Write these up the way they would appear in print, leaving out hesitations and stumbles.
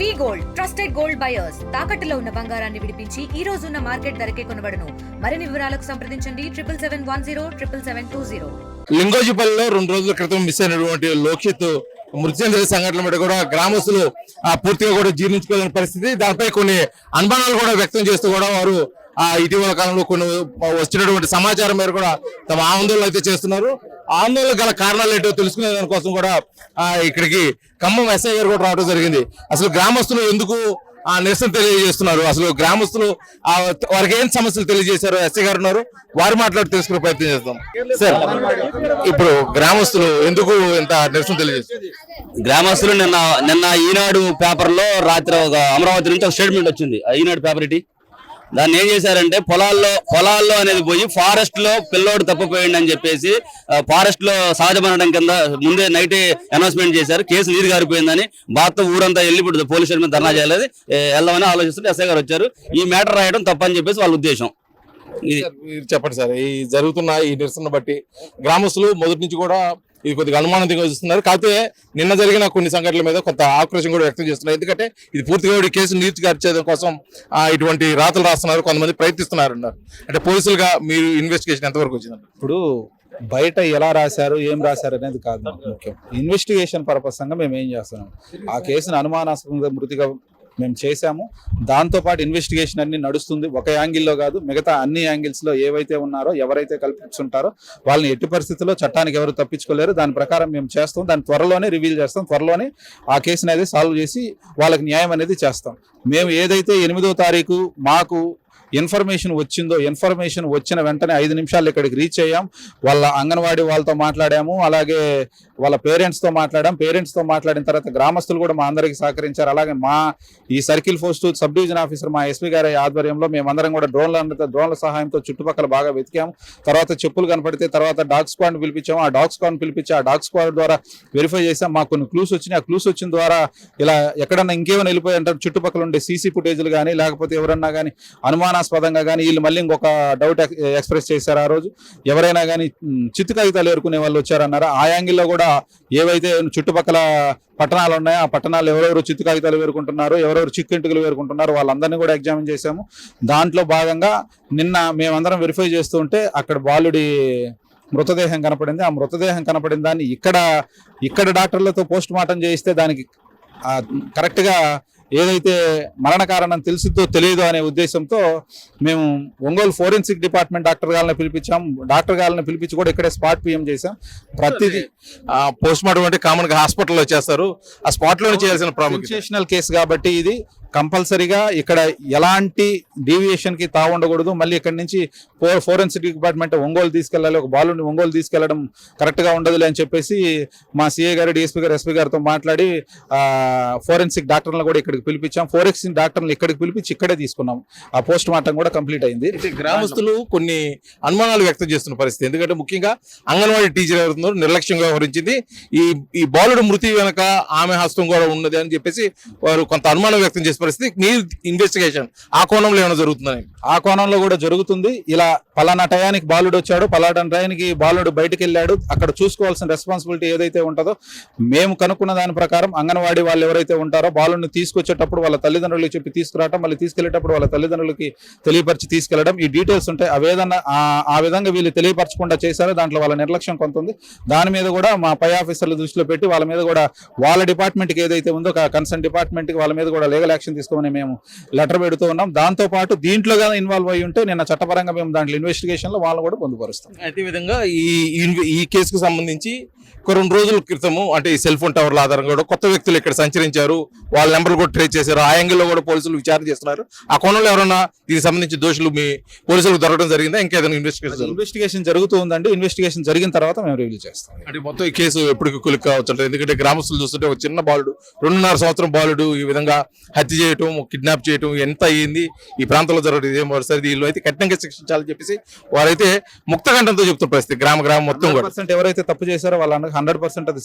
వి gold trusted gold buyers తాకట్టులో ఉన్న బంగారాన్ని విడిపించి ఈ రోజు ఉన్న మార్కెట్ ధరకే కొనబడును. మరిన్ని వివరాలకు సంప్రదించండి 7771077720. లింగోజిపల్లిలో 2 రోజుల క్రితం మిస్ అయినటువంటి లోక్షిత్ మృతి చెందిన సంఘటన మీద కూడా గ్రామస్తులు పూర్తిగా కూడా జీర్ణించుకోలేని పరిస్థితి. దానిపై కొన్ని అనుమానాలు కూడా వ్యక్తం చేస్తూ కూడా వారు ఇటీవల కాలంలో కొన్ని వచ్చినటువంటి సమాచారం మేరకు కూడా తమ ఆందోళన అయితే చేస్తున్నారు. ఆందోళన గల కారణాలు ఏంటో తెలుసుకునే దానికోసం కూడా ఇక్కడికి ఖమ్మం ఎస్ఐ గారు కూడా రావడం జరిగింది. అసలు గ్రామస్తులు ఎందుకు నిరసన తెలియజేస్తున్నారు, అసలు గ్రామస్తులు వారికి ఏం సమస్యలు తెలియజేశారు ఎస్ఐ గారు ఉన్నారు, వారు మాట్లాడి తెలుసుకునే ప్రయత్నం చేస్తాం. సార్, ఇప్పుడు గ్రామస్తులు ఎందుకు ఇంత నిరసన తెలియజేస్తారు? గ్రామస్తులు నిన్న ఈనాడు పేపర్ లో రాత్రి అమరావతి నుంచి ఒక స్టేట్మెంట్ వచ్చింది. ఈనాడు పేపర్ ఇటీ దాన్ని ఏం చేశారంటే పొలాల్లో అనేది పోయి ఫారెస్ట్ లో పిల్లోడు తప్పిపోయింది అని చెప్పేసి ఫారెస్ట్ లో సహజ మరణం కింద ముందే నైట్ అనౌన్స్మెంట్ చేశారు. కేసు నీరు గారిపోయిందని బాధతో ఊరంతా వెళ్ళి ఇప్పుడు పోలీస్ స్టేషన్ మీద ధర్నా చేయాలి వెళ్దామని ఆలోచిస్తుంటే ఎస్ఐ గారు వచ్చారు. ఈ మ్యాటర్ రాయడం తప్పని చెప్పేసి వాళ్ళ ఉద్దేశం. చెప్పండి సార్, ఈ జరుగుతున్న ఈ నిరసన బట్టి గ్రామస్తులు మొదటి నుంచి కూడా ఇది కొద్దిగా అనుమానంగా చూస్తున్నారు. కాకపోతే నిన్న జరిగిన కొన్ని సంఘటనల మీద కొంత ఆక్రోశం కూడా వ్యక్తం చేస్తున్నారు. ఎందుకంటే ఇది పూర్తిగా ఈ కేసు నీతి గార్చేయడం కోసం ఇటువంటి రాతలు రాస్తున్నారు, కొంతమంది ప్రయత్నిస్తున్నారు అన్నారు. అంటే పోలీసులుగా మీరు ఇన్వెస్టిగేషన్ ఎంతవరకు వచ్చిందండి? ఇప్పుడు బయట ఎలా రాశారు ఏం రాశారు అనేది కాదు ముఖ్యం. ఇన్వెస్టిగేషన్ పర్పస్ గా మేము ఏం చేస్తున్నాం, ఆ కేసును అనుమానాస్పదంగా మృతిగా మేము చేశాము. దాంతోపాటు ఇన్వెస్టిగేషన్ అన్ని నడుస్తుంది. ఒక యాంగిల్లో కాదు, మిగతా అన్ని యాంగిల్స్ లో ఏవైతే ఉన్నారో ఎవరైతే కల్పించుంటారో వాళ్ళని ఎట్టి పరిస్థితుల్లో చట్టానికి ఎవరు తప్పించుకోలేరు. దాని ప్రకారం మేము చేస్తాం. దాన్ని త్వరలోనే రివీల్ చేస్తాం. త్వరలోనే ఆ కేసుని అనేది సాల్వ్ చేసి వాళ్ళకి న్యాయం అనేది చేస్తాం. మేము ఏదైతే 8వ తారీఖు మాకు ఇన్ఫర్మేషన్ వచ్చిందో, ఇన్ఫర్మేషన్ వచ్చిన వెంటనే 5 నిమిషాలు ఇక్కడికి రీచ్ అయ్యాం. వాళ్ళ అంగన్వాడీ వాళ్ళతో మాట్లాడాము, అలాగే వాళ్ళ పేరెంట్స్తో మాట్లాడాం. పేరెంట్స్తో మాట్లాడిన తర్వాత గ్రామస్తులు కూడా మా అందరికీ సహకరించారు. అలాగే మా ఈ circle force sub division officer మా ఎస్పీ గారి ఆధ్వర్యంలో మేమందరం కూడా డ్రోన్ల సహాయంతో చుట్టుపక్కల బాగా వెతికాము. తర్వాత చెప్పులు కనపడితే తర్వాత డాగ్ స్క్వాడ్ పిలిపించాము. ఆ డాగ్ స్క్వాడ్ పిలిపించి ఆ డాగ్ స్క్వాడ్ ద్వారా వెరిఫై చేసాం. మాకు కొన్ని క్లూస్ వచ్చినాయి. ఆ క్లూస్ వచ్చిన ద్వారా ఇలా ఎక్కడన్నా ఇంకేమైనా వెళ్ళిపోయి అంటారు చుట్టుపక్కల ఉండే సీసీ ఫుటేజ్లు కానీ లేకపోతే ఎవరన్నా కానీ అనుమానాస్పదంగా కానీ వీళ్ళు మళ్ళీ ఇంకొక డౌట్ ఎక్స్ప్రెస్ చేశారు. ఆ రోజు ఎవరైనా కానీ చిత్తు కాగితాలు ఏరుకునే వాళ్ళు వచ్చారన్నారు. ఆ యాంగిల్లో కూడా ఏవైతే చుట్టుపక్కల పట్టణాలు ఉన్నాయో ఆ పట్టణాలు ఎవరెవరు చిత్తు కాగితాలు వేరుకుంటున్నారో, ఎవరెవరు చిక్కెంటుకలు వేరుకుంటున్నారో వాళ్ళందరినీ కూడా ఎగ్జామిన్ చేశాము. దాంట్లో భాగంగా నిన్న మేమందరం వెరిఫై చేస్తూ ఉంటే అక్కడ బాలుడి మృతదేహం కనపడింది. ఆ మృతదేహం కనపడిన దాన్ని ఇక్కడ డాక్టర్లతో పోస్ట్ మార్టం చేయిస్తే దానికి కరెక్ట్గా ఏదైతే మరణ కారణం తెలిసిద్దో తెలియదో అనే ఉద్దేశంతో మేము ఒంగోలు ఫోరెన్సిక్ డిపార్ట్మెంట్ డాక్టర్ గారిని పిలిపించాం. డాక్టర్ గారిని పిలిపించి కూడా ఇక్కడే స్పాట్ పిఎం చేశాం. ప్రతిదీ పోస్ట్ మార్టం అంటే కామన్ గా హాస్పిటల్లో చేస్తారు, ఆ స్పాట్ లో చేయాల్సిన సెన్సేషనల్ కేసు కాబట్టి ఇది కంపల్సరీగా ఇక్కడ ఎలాంటి డీవియేషన్ కి తావుండకూడదు. మళ్ళీ ఇక్కడ నుంచి ఫోరెన్సిక్ డిపార్ట్మెంట్ ఒంగోలు తీసుకెళ్లాలి, ఒక బాలుని ఒంగోలు తీసుకెళ్లడం కరెక్ట్ గా ఉండదులే అని చెప్పేసి మా సిఏ గారు, డిఎస్పీ గారు, ఎస్పీ గారితో మాట్లాడి ఫోరెన్సిక్ డాక్టర్లను కూడా ఇక్కడికి పిలిపించాం. ఫోరెన్సిక్ డాక్టర్లు ఇక్కడికి పిలిపించి ఇక్కడే తీసుకున్నాం. ఆ పోస్ట్ మార్టం కూడా కంప్లీట్ అయింది. గ్రామస్తులు కొన్ని అనుమానాలు వ్యక్తం చేస్తున్న పరిస్థితి. ఎందుకంటే ముఖ్యంగా అంగన్వాడీ టీచర్ ఎవరున్నారు నిర్లక్ష్యంగా వ్యవహరించింది. ఈ బాలుడు మృతి వెనక ఆమె హస్తం కూడా ఉన్నది అని చెప్పేసి వారు కొంత అనుమానం వ్యక్తం చేసిన పరిస్థితి. మీ ఇన్వెస్టిగేషన్ ఆ కోణంలో ఏమైనా జరుగుతుందని? ఆ కోణంలో కూడా జరుగుతుంది. ఇలా పలానా టయానికి బాలుడు వచ్చాడు, పలానా టయానికి బాలుడు బయటకు వెళ్ళాడు, అక్కడ చూసుకోవాల్సిన రెస్పాన్సిబిలిటీ ఏదైతే ఉంటుందో మేము కనుక్కున్న దాని ప్రకారం అంగన్వాడీ వాళ్ళు ఎవరైతే ఉంటారో బాలుడిని తీసుకొచ్చేటప్పుడు వాళ్ళ తల్లిదండ్రులకు చెప్పి తీసుకురావడం, మళ్ళీ తీసుకెళ్లేటప్పుడు వాళ్ళ తల్లిదండ్రులకి తెలియపరిచి తీసుకెళ్లడం, ఈ డీటెయిల్స్ ఉంటాయి. ఆ విధంగా వీళ్ళు తెలియపరచకుండా చేశారో దాంట్లో వాళ్ళ నిర్లక్ష్యం కొంత ఉంది. దాని మీద కూడా మా పై ఆఫీసర్ల దృష్టిలో పెట్టి వాళ్ళ మీద కూడా వాళ్ళ డిపార్ట్మెంట్కి ఏదైతే ఉందో కన్సర్న్ డిపార్ట్మెంట్కి వాళ్ళ మీద కూడా లీగల్ యాక్షన్ తీసుకోమని మేము లెటర్ పెడుతూ ఉన్నాం. దాంతో పాటు దీంట్లో ఇన్వాల్వ్ అయ్యి ఉంటే నిన్న చట్టపరంగా మేము దాంట్లో ఇన్వెస్టిగేషన్ లో వాళ్ళు కూడా పొందుపరుస్తాం. అదే విధంగా ఈ కేసుకు సంబంధించి 2 రోజుల క్రితము అంటే ఈ సెల్ ఫోన్ టవర్ల ఆధారంగా కూడా కొత్త వ్యక్తులు ఇక్కడ సంచరించారు, వాళ్ళ నెంబర్ కూడా ట్రేస్ చేశారు. ఆ యాంగిల్లో కూడా పోలీసులు విచారణ చేస్తున్నారు. ఆ కోణంలో ఎవరైనా దీనికి సంబంధించి దోషులు మీ పోలీసులకు దొరకడం జరిగిందా? ఇంకేదైనా ఇన్వెస్టిగేషన్ జరుగుతూ ఉందండి. ఇన్వెస్టిగేషన్ జరిగిన తర్వాత మేము రివీల్ చేస్తాం. అంటే మొత్తం ఈ కేసు ఎప్పటికి కులిక్ కావచ్చు. ఎందుకంటే గ్రామస్తులు చూస్తుంటే ఒక చిన్న బాలుడు, 2.5 సంవత్సరం బాలుడు ఈ విధంగా హత్య చేయటం, కిడ్నాప్ చేయటం ఎంత అయ్యింది ఈ ప్రాంతంలో జరగడం ఇదే మరోసారి. వీళ్ళు అయితే కఠినంగా శిక్షించాలని చెప్పేసి వారైతే ముక్తకంఠంతో చెప్తున్న పరిస్థితి. గ్రామం మొత్తం ఎవరైతే తప్పు చేశారో వాళ్ళ 100% అది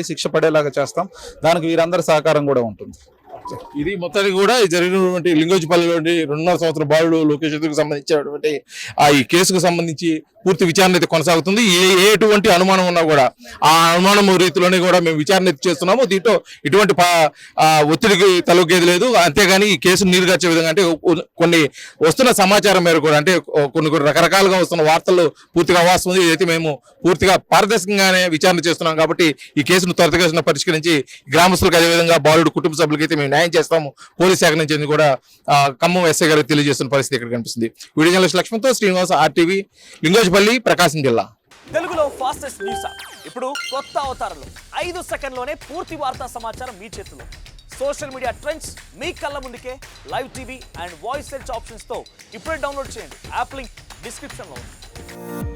శిక్ష పడేలాగా చేస్తాం. దానికి వీరందరి సహకారం కూడా ఉంటుంది. ఇది మొత్తానికి కూడా జరిగినటువంటి లింగోజిపల్లిలోని 2.5 సంవత్సరం బాలుడు లోకేష్ సంబంధించినటువంటి ఈ కేసుకు సంబంధించి పూర్తి విచారణ అయితే కొనసాగుతుంది. ఎటువంటి అనుమానం ఉన్నా కూడా ఆ అనుమానం రీతిలోనే కూడా మేము విచారణ అయితే చేస్తున్నాము. దీంట్లో ఎటువంటి ఒత్తిడికి తలొగ్గేది లేదు. అంతేగాని ఈ కేసును నీరుగార్చే విధంగా అంటే కొన్ని వస్తున్న సమాచారం మేరకు కూడా అంటే కొన్ని రకరకాలుగా వస్తున్న వార్తల్లో పూర్తిగా అవాస్తవం. ఇదైతే మేము పూర్తిగా పారదర్శకంగానే విచారణ చేస్తున్నాం కాబట్టి ఈ కేసును త్వరితగతిన పరిష్కరించి గ్రామస్తులకు అదేవిధంగా బాలుడు కుటుంబ సభ్యులకి అయితే మేము న్యాయం చేస్తాము. పోలీస్ శాఖ నుంచి కూడా ఖమ్మం ఎస్ఐ గారికి తెలియజేస్తున్న పరిస్థితి ఇక్కడ కనిపిస్తుంది. Video journalist లక్ష్మణ్తో Srinivas, RTV, Lingojipalli, ప్రకాశం జిల్లా. తెలుగులో ఫాస్టెస్ట్ న్యూస్ యాప్ ఇప్పుడు కొత్త అవతారంలో 5 సెకండ్లోనే పూర్తి వార్తా సమాచారం మీ చేతిలో. సోషల్ మీడియా ట్రెండ్స్ మీ కళ్ళ ముందుకే live TV and voice search options తో ఇప్పుడే డౌన్లోడ్ చేయండి. యాప్ లింక్ డిస్క్రిప్షన్ లో ఉంది.